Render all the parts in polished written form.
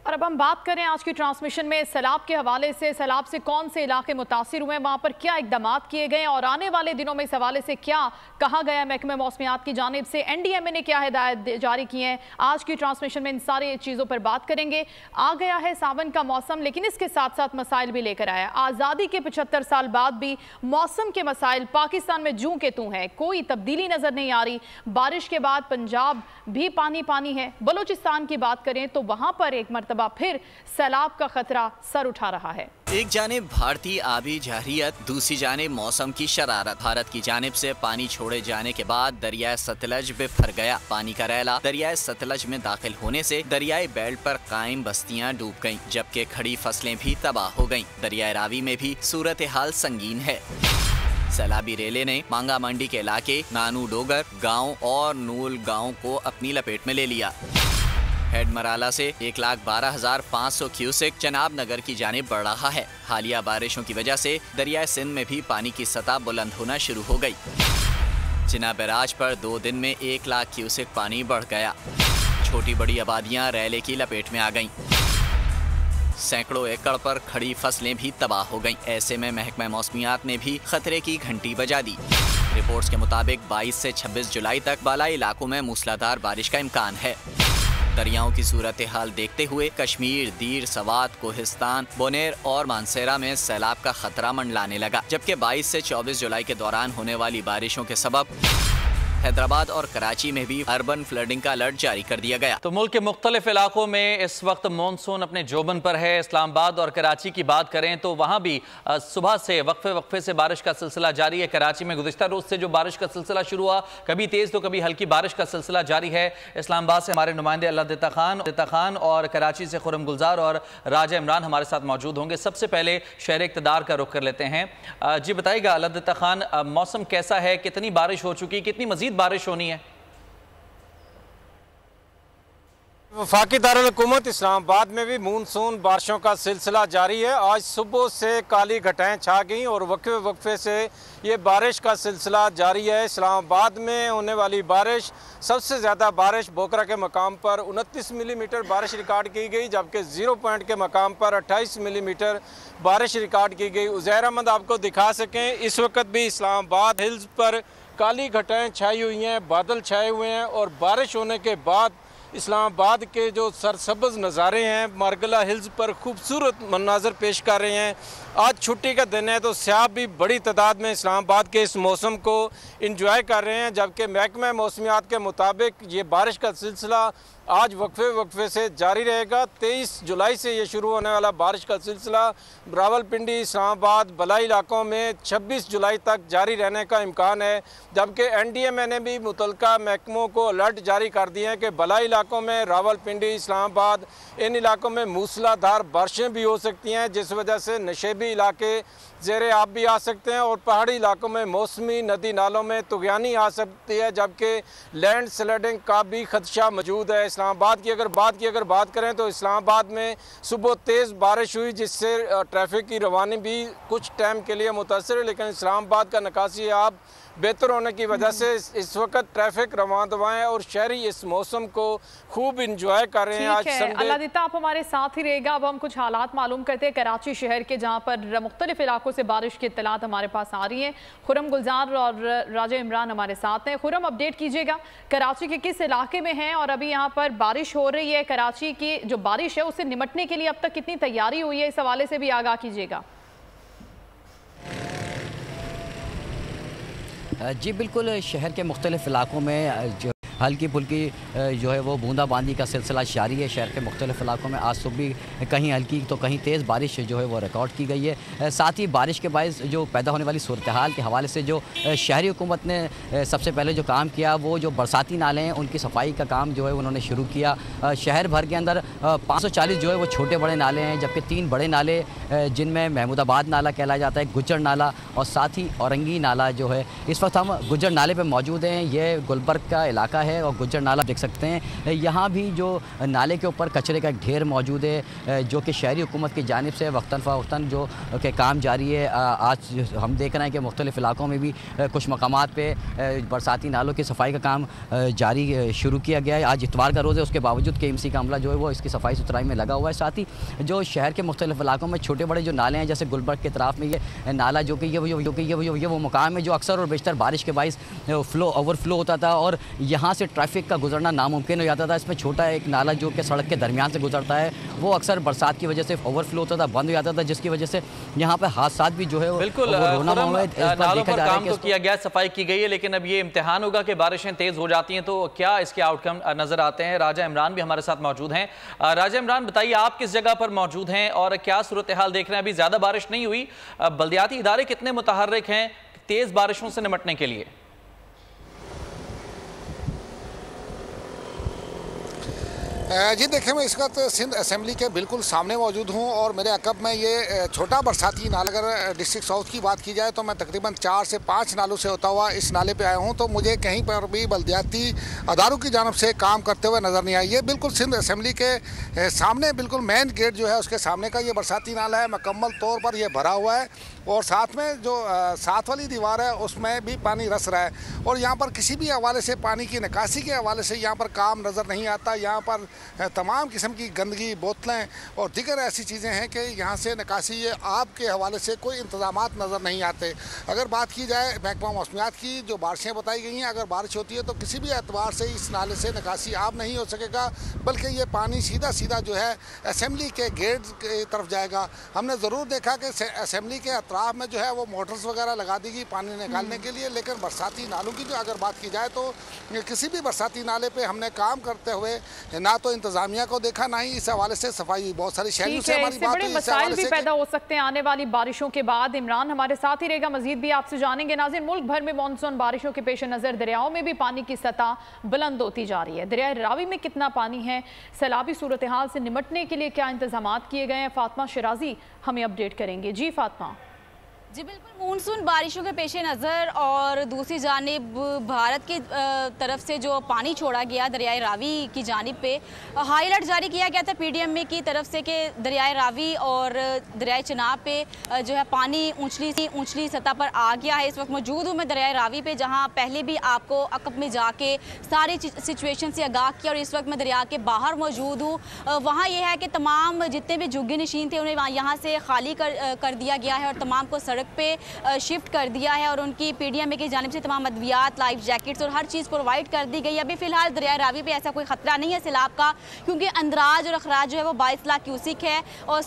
और अब हम बात करें आज की ट्रांसमिशन में सैलाब के हवाले से। सैलाब से कौन से इलाके मुतासिर हुए, वहां पर क्या इकदाम किए गए और आने वाले दिनों में इस हवाले से क्या कहा गया महकमे मौसमियात की जानिब से, एनडीएमए ने क्या हिदायत जारी की है। आज की ट्रांसमिशन में इन सारी चीज़ों पर बात करेंगे। आ गया है सावन का मौसम, लेकिन इसके साथ साथ मसाइल भी लेकर आया। आज़ादी के 75 साल बाद भी मौसम के मसाइल पाकिस्तान में जूं के तूं है, कोई तब्दीली नजर नहीं आ रही। बारिश के बाद पंजाब भी पानी पानी है। बलूचिस्तान की बात करें तो वहां पर एक मरतबा फिर सैलाब का खतरा सर उठा रहा है। एक जानिब भारतीय आबी जारियत, दूसरी जानिब मौसम की शरारत। भारत की जानिब से पानी छोड़े जाने के बाद दरियाए सतलज में फर गया। पानी का रैला दरियाए सतलज में दाखिल होने से दरियाई बेल्ट पर कायम बस्तियां डूब गईं, जबकि खड़ी फसलें भी तबाह हो गईं। दरियाए रावी में भी सूरत हाल संगीन है। सैलाबी रेले ने मांगा मंडी के इलाके नानू डोगर गांव और नूल गांव को अपनी लपेट में ले लिया। हेड मराला से 1,12,500 क्यूसेक चनाब नगर की जानिब बढ़ रहा है। हालिया बारिशों की वजह से दरियाए सिंध में भी पानी की सतह बुलंद होना शुरू हो गई। चिनाब बैराज पर 2 दिन में 1 लाख क्यूसेक पानी बढ़ गया। छोटी बड़ी आबादियां रैले की लपेट में आ गईं। सैकड़ों एकड़ पर खड़ी फसलें भी तबाह हो गईं। ऐसे में महकमा मौसमियात ने भी खतरे की घंटी बजा दी। रिपोर्ट्स के मुताबिक 22 से 26 जुलाई तक बालाई इलाकों में मूसलाधार बारिश का इम्कान है। दरियाओं की सूरत हाल देखते हुए कश्मीर, दीर, सवात, कोहिस्तान, बोनेर और मानसेरा में सैलाब का खतरा मंडलाने लगा, जबकि 22 से 24 जुलाई के दौरान होने वाली बारिशों के सबब हैदराबाद और कराची में भी अर्बन फ्लडिंग का अलर्ट जारी कर दिया गया। तो मुल्क के मुख्तलिफ इलाकों में इस वक्त मानसून अपने जोबन पर है। इस्लामाबाद और कराची की बात करें तो वहाँ भी सुबह से वक्फे से बारिश का सिलसिला जारी है। कराची में गुज़िश्ता रोज़ से जो बारिश का सिलसिला शुरू हुआ, कभी तेज़ तो कभी हल्की बारिश का सिलसिला जारी है। इस्लामाबाद से हमारे नुमाइंदे अल्लादिता खान और कराची से खुरम गुलजार और राजा इमरान हमारे साथ मौजूद होंगे। सबसे पहले शहर इक़्तिदार का रुख कर लेते हैं। जी बताइएगा अल्लादिता खान, मौसम कैसा है, कितनी बारिश हो चुकी, कितनी मज़ीद बारिश होनी है? वफाकी दारुल हुकूमत इस्लामाबाद में भी मानसून बारिशों का सिलसिला जारी है। आज सुबह से काली घटाएं छा गईं और वक्फे से ये बारिश का सिलसिला जारी है। इस्लामाबाद में होने वाली बारिश, सबसे ज़्यादा बारिश बोकरा के मकाम पर 29 मिलीमीटर बारिश रिकॉर्ड की गई, जबकि 0 पॉइंट के मकाम पर 28 मिलीमीटर बारिश रिकॉर्ड की गई। उज़ैर अहमद आपको दिखा सकें, इस वक्त भी इस्लामाबाद हिल्स पर काली घटाएं छाई हुई हैं, बादल छाए हुए हैं और बारिश होने के बाद इस्लामाबाद के जो सरसब्ज़ नज़ारे हैं मारगला हिल्स पर खूबसूरत मनाजर पेश कर रहे हैं। आज छुट्टी का दिन है तो सयाह भी बड़ी तादाद में इस्लामाबाद के इस मौसम को इंजॉय कर रहे हैं, जबकि महकमा मौसमियात के मुताबिक ये बारिश का सिलसिला आज वक्फे से जारी रहेगा। 23 जुलाई से ये शुरू होने वाला बारिश का सिलसिला रावलपिंडी, इस्लामाबाद, बलाई इलाकों में 26 जुलाई तक जारी रहने का इम्कान है, जबकि एनडीएमए ने भी मुतल्लिका महकमों को अलर्ट जारी कर दिए हैं कि बलाई इलाकों में, रावलपिंडी, इस्लामाबाद, इन इलाकों में मूसलाधार बारिशें भी हो सकती हैं, जिस वजह से नशेबी इलाके ज़ेरे आब भी आ सकते हैं और पहाड़ी इलाकों में मौसमी नदी नालों में तुग़यानी आ सकती है, जबकि लैंड स्लाइडिंग का भी खदशा मौजूद है। इस्लामाबाद की अगर बात करें तो इस्लामाबाद में सुबह तेज़ बारिश हुई, जिससे ट्रैफिक की रवानी भी कुछ टाइम के लिए मुतासर है, लेकिन इस्लामाबाद का नकासी आब बेहतर होने की वजह से इस वक्त ट्रैफिक रवां दवाएँ और शहरी इस मौसम को खूब इंजॉय कर रहे हैं। आज संडे। अल्लादिता, आप हमारे साथ ही रहेगा। अब हम कुछ हालात मालूम करते हैं कराची शहर के, जहाँ पर मुख्तलिफ इलाकों से बारिश की इत्तलात हमारे पास आ रही हैं। खुरम गुलजार और राजा इमरान हमारे साथ हैं। खुरम, अपडेट कीजिएगा, कराची के किस इलाके में हैं और अभी यहाँ पर बारिश हो रही है? कराची की जो बारिश है उससे निपटने के लिए अब तक कितनी तैयारी हुई है, इस हवाले से भी आगाह कीजिएगा। जी बिल्कुल, शहर के मुख्तलिफ इलाकों में जो हल्की फुल्की जो है वो बूंदाबांदी का सिलसिला जारी है। शहर के मुख्तलिफ इलाकों में आज सुबह कहीं हल्की तो कहीं तेज़ बारिश जो है वो रिकॉर्ड की गई है। साथ ही बारिश के बायस जो पैदा होने वाली सूरत हाल के हवाले से जो शहरी हुकूमत ने सबसे पहले जो काम किया वो जो बरसाती नाले हैं उनकी सफाई का काम जो है उन्होंने शुरू किया। शहर भर के अंदर 540 जो है वो छोटे बड़े नाले हैं, जबकि 3 बड़े नाले जिनमें महमूदाबाद नाला कहलाया जाता है, गुज्जर नाला और साथ ही औरंगी नाला जो है। इस वक्त हम गुज्जर नाले पर मौजूद हैं। ये गुलबर्ग का इलाका है है और गुज्जर नाला देख सकते हैं। यहाँ भी जो नाले के ऊपर कचरे का एक ढेर मौजूद है, जो कि शहरी हुकूमत की जानिब से वक्तन फ़वक्तन जो के काम जारी है। आज हम देख रहे हैं कि मुख्तलिफ़ इलाकों में भी कुछ मकामात पे बरसाती नालों की सफाई का काम जारी शुरू किया गया है। आज इतवार का रोज़ है, उसके बावजूद KMC का अमला जो है वो इसकी सफाई सुथराई में लगा हुआ है। साथ ही जो शहर के मुख्तलिफ़ इलाकों में छोटे बड़े जो नाले हैं, जैसे गुलबर्ग के तरफ में ये नाला जो कि ये वो मुकाम है जो अक्सर और बेशतर बारिश के बाइस ओवरफ्लो होता था और यहाँ से ट्रैफिक का गुजरना नामुमकिन हो जाता था। इसमें छोटा एक नाला जो कि सड़क के दरमियान से गुजरता है, वो अक्सर बरसात की वजह से ओवरफ्लो होता था, बंद हो जाता था, जिसकी वजह से यहाँ पे हादसा भी जो है बिल्कुल नालों पर काम तो किया गया, सफाई की गई है, लेकिन अब ये इम्तिहान होगा कि बारिशें तेज हो जाती हैं तो क्या इसके आउटकम नजर आते हैं। राजा इमरान भी हमारे साथ मौजूद हैं। राजा इमरान, बताइए आप किस जगह पर मौजूद हैं और क्या सूरत हाल देख रहे हैं। अभी ज्यादा बारिश नहीं हुई, बल्दियाती इदारे कितने मुतहर्रिक हैं तेज बारिशों से निपटने के लिए? जी देखिए, मैं इस वक्त सिंध असेंबली के बिल्कुल सामने मौजूद हूँ और मेरे अकब में ये छोटा बरसाती नाला, अगर डिस्ट्रिक्ट साउथ की बात की जाए तो मैं तकरीबन 4 से 5 नालों से होता हुआ इस नाले पे आया हूँ, तो मुझे कहीं पर भी बल्दियाती अदारों की जानब से काम करते हुए नज़र नहीं आया। ये बिल्कुल सिंध असेंबली के सामने, बिल्कुल मेन गेट जो है उसके सामने का ये बरसाती नाला है। मुकम्मल तौर पर यह भरा हुआ है और साथ में जो साथ वाली दीवार है उसमें भी पानी रस रहा है और यहाँ पर किसी भी हवाले से पानी की निकासी के हवाले से यहाँ पर काम नज़र नहीं आता। यहाँ पर तमाम किस्म की गंदगी, बोतलें और दीगर ऐसी चीज़ें हैं कि यहाँ से निकासी आब के हवाले से कोई इंतजामात नज़र नहीं आते। अगर बात की जाए महकमा मौसमियात की, जो बारिशें बताई गई हैं, अगर बारिश होती है तो किसी भी एतबार से इस नाले से निकासी आब नहीं हो सकेगा, बल्कि ये पानी सीधा सीधा जो है असेंबली के गेट की तरफ जाएगा। हमने ज़रूर देखा कि असेंबली के अतराफ में जो है वो मोटर्स वगैरह लगा दी गई पानी निकालने के लिए, लेकिन बरसाती नालों की जो अगर बात की जाए तो किसी भी बरसाती नाले पे हमने काम करते हुए ना तो इंतजामिया को देखा, ना ही इस हवाले से सफाई। बहुत सारी शहरों से हमारी बात हुई, मसाइल भी पैदा हो सकते हैं आने वाली बारिशों के बाद। इमरान हमारे साथ ही रहेगा, मजीद भी आपसे जानेंगे। नाज़रीन, मुल्क भर में मानसून बारिशों के पेश नज़र दरियाओं में भी पानी की सतह बुलंद होती जा रही है। दरिया रावी में कितना पानी है, सैलाबी सूरत हाल से निपटने के लिए क्या इंतजाम किए गए हैं, फातिमा शिराजी हमें अपडेट करेंगे। जी फातिमा। जी बिल्कुल, मानसून बारिशों के पेश नज़र और दूसरी जानिब भारत की तरफ से जो पानी छोड़ा गया दरियाए रावी की जानिब पे हाई अलर्ट जारी किया गया था PDMA की तरफ से कि दरियाए रावी और दरियाए चनाब पे जो है पानी ऊंचली सतह पर आ गया है। इस वक्त मौजूद हूँ मैं दरियाए रावी पे, जहाँ पहले भी आपको अकब में जाके सारी सिचुएशन से आगाह किया और इस वक्त मैं दरिया के बाहर मौजूद हूँ। वहाँ यह है कि तमाम जितने भी झुग्गी नशीन थे उन्हें यहाँ से खाली कर दिया गया है और तमाम को सड़क पे शिफ्ट कर दिया है और उनकी PDMA की जानिब से तमाम अद्वियात, लाइफ जैकेट्स और हर चीज़ प्रोवाइड कर दी गई है। अभी फिलहाल दरिया रावी पे ऐसा कोई खतरा नहीं है सैलाब का, क्योंकि अंदराज और अखराज जो है वो 22 लाख क्यूसिक है और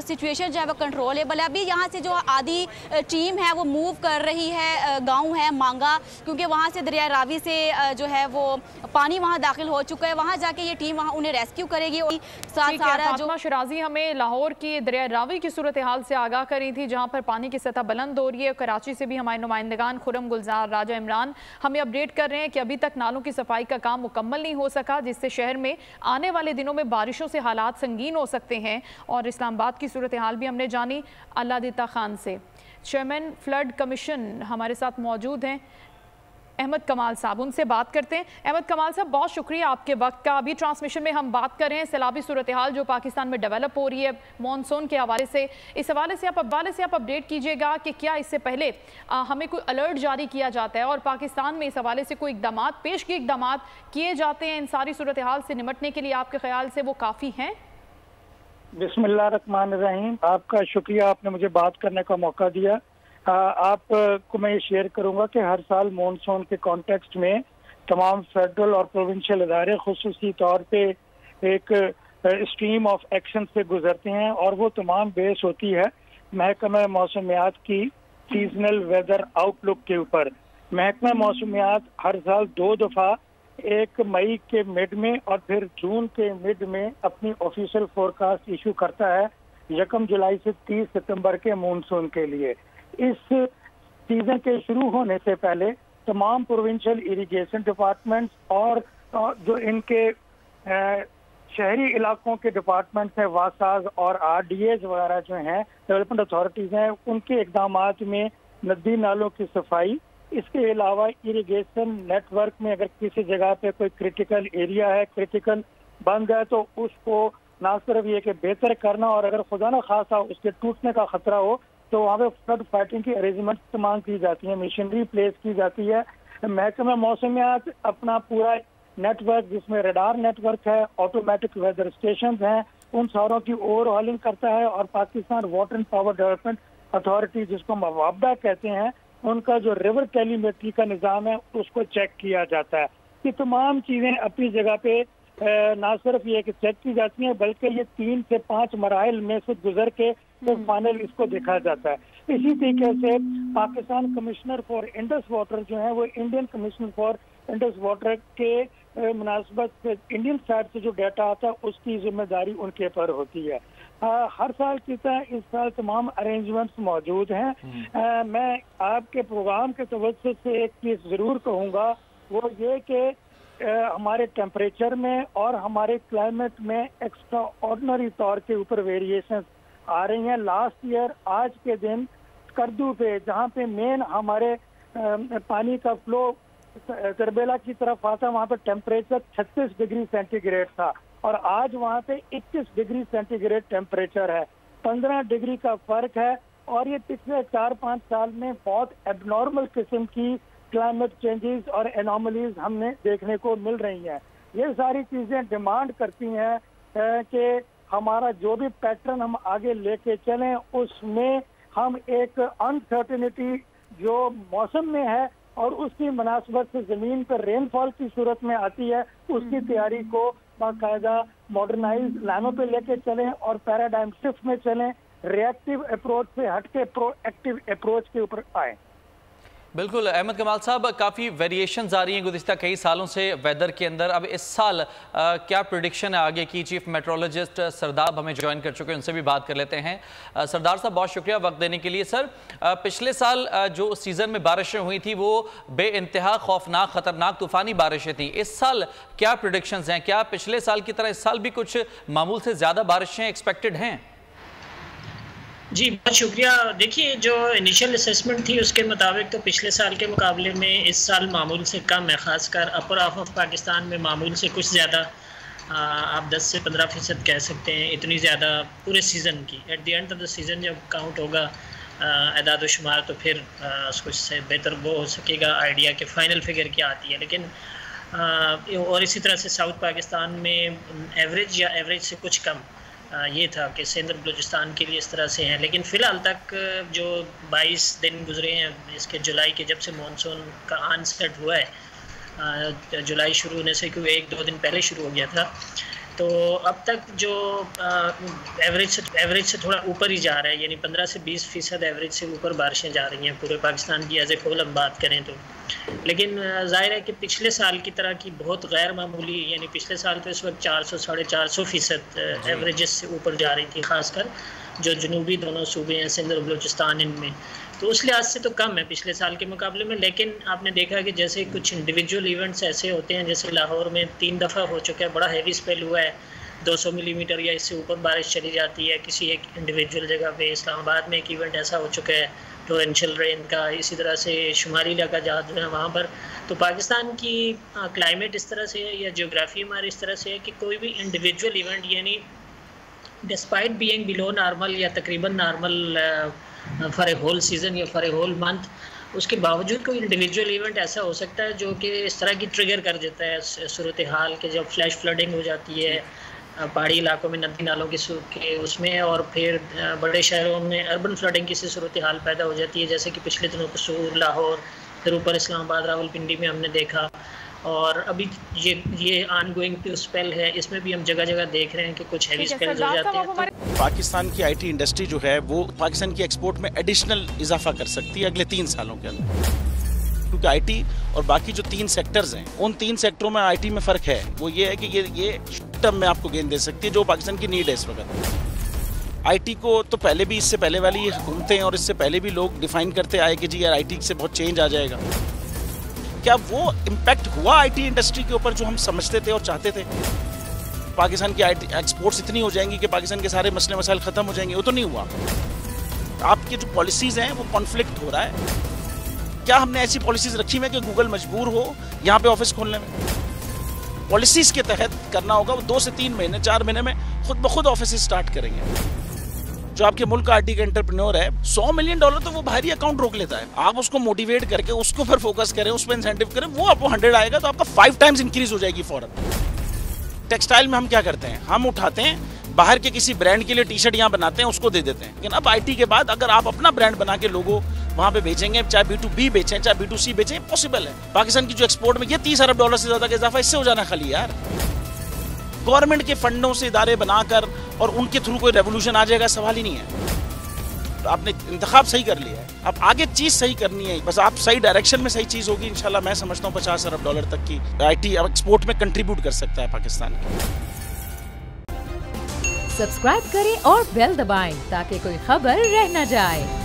सिचुएशन जो है वो कंट्रोलेबल है। अभी यहाँ से जो आधी टीम है वो मूव कर रही है, गाँव है मांगा, क्योंकि वहाँ से दरिया रावी से जो है वो पानी वहाँ दाखिल हो चुका है। वहाँ जाके ये टीम वहाँ उन्हें रेस्क्यू करेगी। और फातिमा शिराजी हमें लाहौर की दरिया रावी की सूरत हाल से आगाह करी थी, जहाँ पर पानी की सतह बुलंद हो रही है। कराची से भी हमारे नुमाइंदगान खुरम, गुलजार, राजा इमरान हमें अपडेट कर रहे हैं कि अभी तक नालों की सफाई का काम मुकम्मल नहीं हो सका, जिससे शहर में आने वाले दिनों में बारिशों से हालात संगीन हो सकते हैं। और इस्लामाबाद की सूरत हाल भी हमने जानी अल्लादिता खान से। चेयरमैन फ्लड कमीशन हमारे साथ मौजूद हैं अहमद कमाल साहब, उनसे बात करते हैं। अहमद कमाल साहब, बहुत शुक्रिया आपके वक्त का। अभी ट्रांसमिशन में हम बात कर रहे हैं सैलाबी सूरत हाल जो पाकिस्तान में डेवलप हो रही है मानसून के हवाले से। इस हवाले से आप अपडेट कीजिएगा कि क्या इससे पहले हमें कोई अलर्ट जारी किया जाता है और पाकिस्तान में इस हवाले से कोई इकदाम किए जाते हैं इन सारी सूरत हाल से निपटने के लिए, आपके ख्याल से वो काफ़ी हैं? बिस्मिल्लाहिर्रहमानिर्रहीम, आपका शुक्रिया, आपने मुझे बात करने का मौका दिया। आपको मैं ये शेयर करूंगा कि हर साल मानसून के कॉन्टेक्स्ट में तमाम फेडरल और प्रोविंशियल इदारे खुसूसी तौर पे एक स्ट्रीम ऑफ एक्शन से गुजरते हैं और वो तमाम बेस होती है महकमा मौसमियात की सीजनल वेदर आउटलुक के ऊपर। महकमा मौसमियात हर साल 2 दफ़ा, 1 मई के मिड में और फिर जून के मिड में अपनी ऑफिशियल फोरकास्ट इशू करता है 1 जुलाई से 30 सितंबर के मानसून के लिए। इस सीजन के शुरू होने से पहले तमाम प्रोविंशियल इरिगेशन डिपार्टमेंट्स और जो इनके शहरी इलाकों के डिपार्टमेंट्स हैं, वासाज और RDAs वगैरह जो हैं, डेवलपमेंट अथॉरिटीज़ हैं, उनके इकदामात में नदी नालों की सफाई, इसके अलावा इरिगेशन नेटवर्क में अगर किसी जगह पे कोई क्रिटिकल एरिया है, क्रिटिकल बंद है, तो उसको ना सिर्फ ये कि बेहतर करना, और अगर खुदा न खासा उसके टूटने का खतरा हो तो वहाँ पे फ्लड फाइटिंग की अरेंजमेंट तमाम की जाती है, मशीनरी प्लेस की जाती है। महकमा मौसमियात अपना पूरा नेटवर्क, जिसमें रडार नेटवर्क है, ऑटोमेटिक वेदर स्टेशन हैं, उन सारों की ओवरहॉलिंग करता है, और Pakistan water and power development authority, जिसको मवाबदा कहते हैं, उनका जो रिवर टेलीमेट्री का निज़ाम है उसको चेक किया जाता है। ये तमाम चीज़ें अपनी जगह पे ना सिर्फ ये कि चेक की जाती हैं, बल्कि ये 3 से 5 मराइल में से गुजर के तो फाइनल इसको देखा जाता है। इसी तरीके से Pakistan commissioner for Indus water जो है वो Indian commissioner for Indus water के मुनासबत से इंडियन साइड से जो डाटा आता है उसकी जिम्मेदारी उनके पर होती है। हर साल की तरह इस साल तमाम अरेंजमेंट्स मौजूद हैं। मैं आपके प्रोग्राम के तवज्जुह से एक चीज़ ज़रूर कहूँगा, वो ये कि हमारे टेम्परेचर में और हमारे क्लाइमेट में एक्स्ट्रा ऑर्डिनरी तौर के ऊपर वेरिएशन आ रही हैं। लास्ट ईयर आज के दिन करदू पे, जहाँ पे मेन हमारे पानी का फ्लो करबेला की तरफ आता, वहाँ पे टेम्परेचर 36 डिग्री सेंटीग्रेड था, और आज वहाँ पे 21 डिग्री सेंटीग्रेड टेम्परेचर है। 15 डिग्री का फर्क है, और ये पिछले 4-5 साल में बहुत एबनॉर्मल किस्म की क्लाइमेट चेंजेस और एनॉमलीज हमने देखने को मिल रही हैं। ये सारी चीज़ें डिमांड करती हैं कि हमारा जो भी पैटर्न हम आगे लेके चलें, उसमें हम एक अनसर्टेनिटी जो मौसम में है और उसकी मुनासबत से ज़मीन पर रेनफॉल की सूरत में आती है, उसकी तैयारी को बाकायदा मॉडर्नाइज लाइनों पे लेके चलें और पैराडाइम शिफ्ट में चलें, रिएक्टिव अप्रोच से हटके प्रोएक्टिव अप्रोच के ऊपर आए। बिल्कुल अहमद कमाल साहब, काफ़ी वेरिएशंस आ रही हैं गुज़िश्ता कई सालों से वेदर के अंदर। अब इस साल क्या प्रेडिक्शन है आगे की? चीफ मेट्रोलॉजिस्ट सरदार हमें ज्वाइन कर चुके हैं, उनसे भी बात कर लेते हैं। सरदार साहब, बहुत शुक्रिया वक्त देने के लिए। सर, पिछले साल जो सीज़न में बारिशें हुई थी वो बेइंतहा खौफनाक ख़तरनाक तूफ़ानी बारिशें थी। इस साल क्या प्रेडिक्शंस हैं? क्या पिछले साल की तरह इस साल भी कुछ मामूल से ज़्यादा बारिशें एक्सपेक्टेड हैं? जी बहुत शुक्रिया। देखिए, जो इनिशियल असेसमेंट थी उसके मुताबिक तो पिछले साल के मुकाबले में इस साल मामूल से कम है, ख़ासकर अपर हाफ ऑफ पाकिस्तान में मामूल से कुछ ज़्यादा, आप 10 से 15% कह सकते हैं, इतनी ज़्यादा पूरे सीज़न की। At the end of the season जब काउंट होगा अदाद शुमार, तो फिर कुछ से बेहतर वो हो सकेगा आइडिया के फ़ाइनल फिगर क्या आती है। लेकिन और इसी तरह से साउथ पाकिस्तान में एवरेज या एवरेज से कुछ कम ये था कि सिंध और बलूचिस्तान के लिए इस तरह से हैं। लेकिन फ़िलहाल तक जो 22 दिन गुजरे हैं इसके जुलाई के, जब से मानसून का ऑनसेट हुआ है, जुलाई शुरू होने से क्योंकि 1-2 दिन पहले शुरू हो गया था, तो अब तक जो एवरेज से थोड़ा ऊपर ही जा रहा है, यानी 15 से 20% एवरेज से ऊपर बारिशें जा रही हैं पूरे पाकिस्तान की एज ए होल हम बात करें तो। लेकिन जाहिर है कि पिछले साल की तरह की बहुत गैर मामूली, यानी पिछले साल तो इस वक्त 400-450% एवरेजेस से ऊपर जा रही थी, ख़ासकर जो जनूबी दोनों सूबे हैं सिंध और बलूचिस्तान, इनमें तो उस लिहाज से तो कम है पिछले साल के मुकाबले में। लेकिन आपने देखा कि जैसे कुछ इंडिविजुअल इवेंट्स ऐसे होते हैं, जैसे लाहौर में 3 दफ़ा हो चुका है, बड़ा हैवी स्पेल हुआ है, 200 मिलीमीटर या इससे ऊपर बारिश चली जाती है किसी एक इंडिविजुअल जगह पे। इस्लामाबाद में एक इवेंट ऐसा हो चुका है टोरेंशियल रेन का, इसी तरह से शुमाली इलाका जहाँ जो है वहाँ पर। तो पाकिस्तान की क्लाइमेट इस तरह से है या जियोग्राफी हमारी इस तरह से है कि कोई भी इंडिविजुअल इवेंट, यानी डिस्पाइट बीइंग बिलो नॉर्मल या तकरीबन normal for a whole season या फॉर ए होल मंथ, उसके बावजूद कोई इंडिविजुअल इवेंट ऐसा हो सकता है जो कि इस तरह की ट्रिगर कर देता है सूरत हाल के, जब फ्लैश फ्लडिंग हो जाती है पहाड़ी इलाकों में नदी नालों के उसमें, और फिर बड़े शहरों में अर्बन फ्लडिंग की सूरत हाल पैदा हो जाती है, जैसे कि पिछले दिनों कसूर, लाहौर, फिर ऊपर इस्लामाबाद, रावलपिंडी में हमने देखा। और अभी ये ऑनगोइंग स्पेल है, इसमें भी हम जगह जगह देख रहे हैं कि कुछ हैवी स्पेल्स हो जाते हैं। पाकिस्तान की आईटी इंडस्ट्री जो है वो पाकिस्तान की एक्सपोर्ट में एडिशनल इजाफा कर सकती है अगले 3 सालों के अंदर, क्योंकि आईटी और बाकी जो 3 सेक्टर्स हैं, उन 3 सेक्टरों में आईटी में फ़र्क है। वो ये है कि ये टर्म में आपको गेन दे सकती है जो पाकिस्तान की नीड है इस वक्त। आईटी को तो पहले भी, इससे पहले वाली हुकूमतें और इससे पहले भी लोग डिफाइन करते आए कि जी यार आईटी से बहुत चेंज आ जाएगा। क्या वो इम्पैक्ट हुआ आईटी इंडस्ट्री के ऊपर जो हम समझते थे और चाहते थे? पाकिस्तान की आईटी एक्सपोर्ट्स इतनी हो जाएंगी कि पाकिस्तान के सारे मसले मसाइल ख़त्म हो जाएंगे, वो तो नहीं हुआ। आपकी जो पॉलिसीज़ हैं वो कॉन्फ्लिक्ट हो रहा है। क्या हमने ऐसी पॉलिसीज रखी हुई है कि गूगल मजबूर हो यहाँ पे ऑफिस खोलने में? पॉलिसीज के तहत करना होगा। वो 2 से 3 महीने 4 महीने में खुद ब खुद ऑफिस स्टार्ट करेंगे। जो आपके मुल्क का आईटी का एंटरप्रेन्योर है, $100 मिलियन तो वो बाहरी अकाउंट रोक लेता है। आप उसको मोटिवेट करके उसको पर फोकस करें, उस पर इंसेंटिव करें, वो आपको 100 आएगा तो आपका 5 टाइम्स इंक्रीज हो जाएगी फौरन। टेक्सटाइल में हम क्या करते हैं, हम उठाते हैं बाहर के किसी ब्रांड के लिए टी शर्ट यहाँ बनाते हैं, उसको दे देते हैं। लेकिन अब आईटी के बाद अगर आप अपना ब्रांड बना के लोगो वहाँ पे बेचेंगे, चाहे B2B बेचें चाहे B2C बेचें, पॉसिबल है। पाकिस्तान की जो एक्सपोर्ट में ये $30 अरब से ज्यादा का इजाफा इससे हो जाना खाली यार। गवर्नमेंट के फंडों से इदारे बनाकर और उनके थ्रू कोई रेवोल्यूशन आ जाएगा, सवाल ही नहीं है। आपने इंतखाब सही कर लिया है, अब आगे चीज सही करनी है, बस आप सही डायरेक्शन में सही चीज होगी इंशाल्लाह। मैं समझता हूँ $50 अरब तक की आईटी एक्सपोर्ट में कंट्रीब्यूट कर सकता है पाकिस्तान। सब्सक्राइब करें और बेल दबाएं ताकि कोई खबर रह न जाए।